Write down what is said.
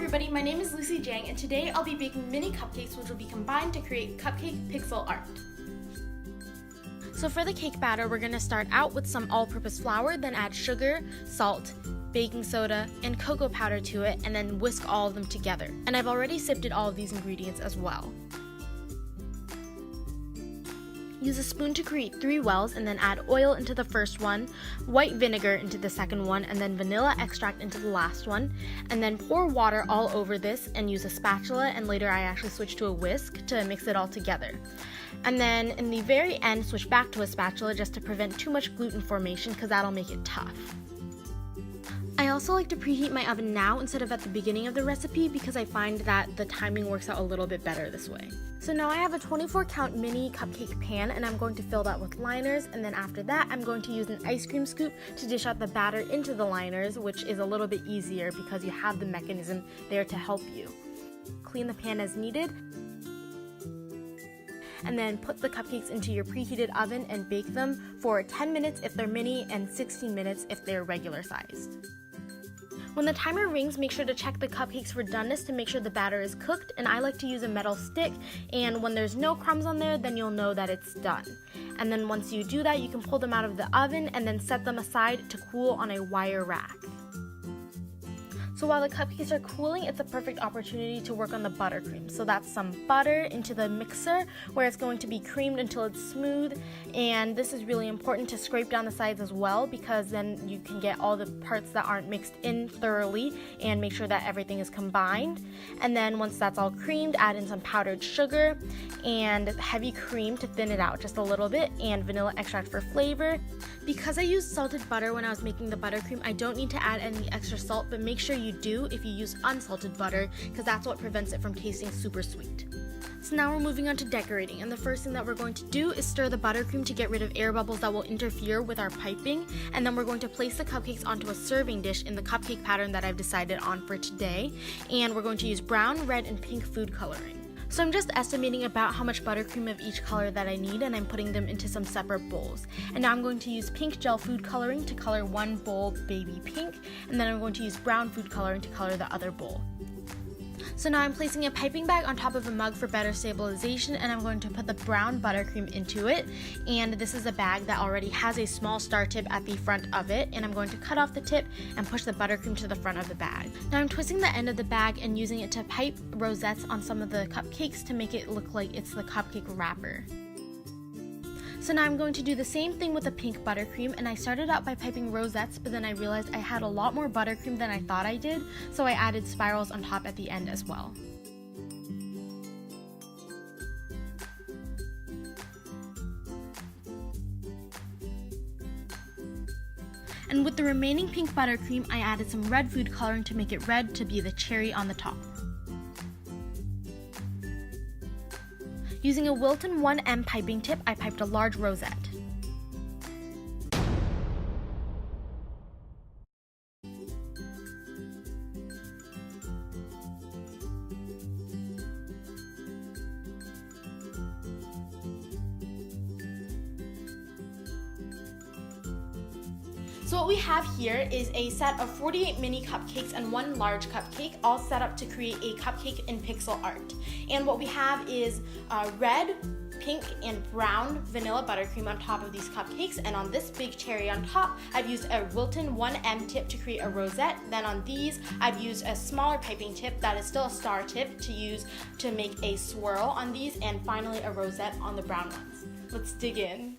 everybody, my name is Lucy Jiang, and today I'll be baking mini cupcakes which will be combined to create cupcake pixel art. So for the cake batter, we're going to start out with some all-purpose flour, then add sugar, salt, baking soda, and cocoa powder to it, and then whisk all of them together. And I've already sifted all of these ingredients as well. Use a spoon to create 3 wells and then add oil into the first one, white vinegar into the second one, and then vanilla extract into the last one. And then pour water all over this and use a spatula, and later I actually switched to a whisk to mix it all together. And then in the very end, switch back to a spatula just to prevent too much gluten formation because that'll make it tough. I also like to preheat my oven now instead of at the beginning of the recipe because I find that the timing works out a little bit better this way. So now I have a 24 count mini cupcake pan, and I'm going to fill that with liners, and then after that I'm going to use an ice cream scoop to dish out the batter into the liners, which is a little bit easier because you have the mechanism there to help you. Clean the pan as needed, and then put the cupcakes into your preheated oven and bake them for 10 minutes if they're mini and 16 minutes if they're regular sized. When the timer rings, make sure to check the cupcakes for doneness to make sure the batter is cooked, and I like to use a metal stick, and when there's no crumbs on there, then you'll know that it's done. And then once you do that, you can pull them out of the oven and then set them aside to cool on a wire rack. So while the cupcakes are cooling, it's a perfect opportunity to work on the buttercream. So that's some butter into the mixer where it's going to be creamed until it's smooth. And this is really important to scrape down the sides as well because then you can get all the parts that aren't mixed in thoroughly and make sure that everything is combined. And then once that's all creamed, add in some powdered sugar and heavy cream to thin it out just a little bit, and vanilla extract for flavor. Because I used salted butter when I was making the buttercream, I don't need to add any extra salt, but make sure you do if you use unsalted butter because that's what prevents it from tasting super sweet. So now we're moving on to decorating, and the first thing that we're going to do is stir the buttercream to get rid of air bubbles that will interfere with our piping, and then we're going to place the cupcakes onto a serving dish in the cupcake pattern that I've decided on for today, and we're going to use brown, red, and pink food coloring. So I'm just estimating about how much buttercream of each color that I need, and I'm putting them into some separate bowls. And now I'm going to use pink gel food coloring to color one bowl baby pink, and then I'm going to use brown food coloring to color the other bowl. So now I'm placing a piping bag on top of a mug for better stabilization, and I'm going to put the brown buttercream into it. And this is a bag that already has a small star tip at the front of it, and I'm going to cut off the tip and push the buttercream to the front of the bag. Now I'm twisting the end of the bag and using it to pipe rosettes on some of the cupcakes to make it look like it's the cupcake wrapper. So now I'm going to do the same thing with the pink buttercream, and I started out by piping rosettes, but then I realized I had a lot more buttercream than I thought I did, so I added spirals on top at the end as well. And with the remaining pink buttercream, I added some red food coloring to make it red to be the cherry on the top. Using a Wilton 1M piping tip, I piped a large rosette. So what we have here is a set of 48 mini cupcakes and one large cupcake, all set up to create a cupcake in pixel art. And what we have is red, pink, and brown vanilla buttercream on top of these cupcakes, and on this big cherry on top, I've used a Wilton 1M tip to create a rosette. Then on these, I've used a smaller piping tip that is still a star tip to use to make a swirl on these, and finally a rosette on the brown ones. Let's dig in.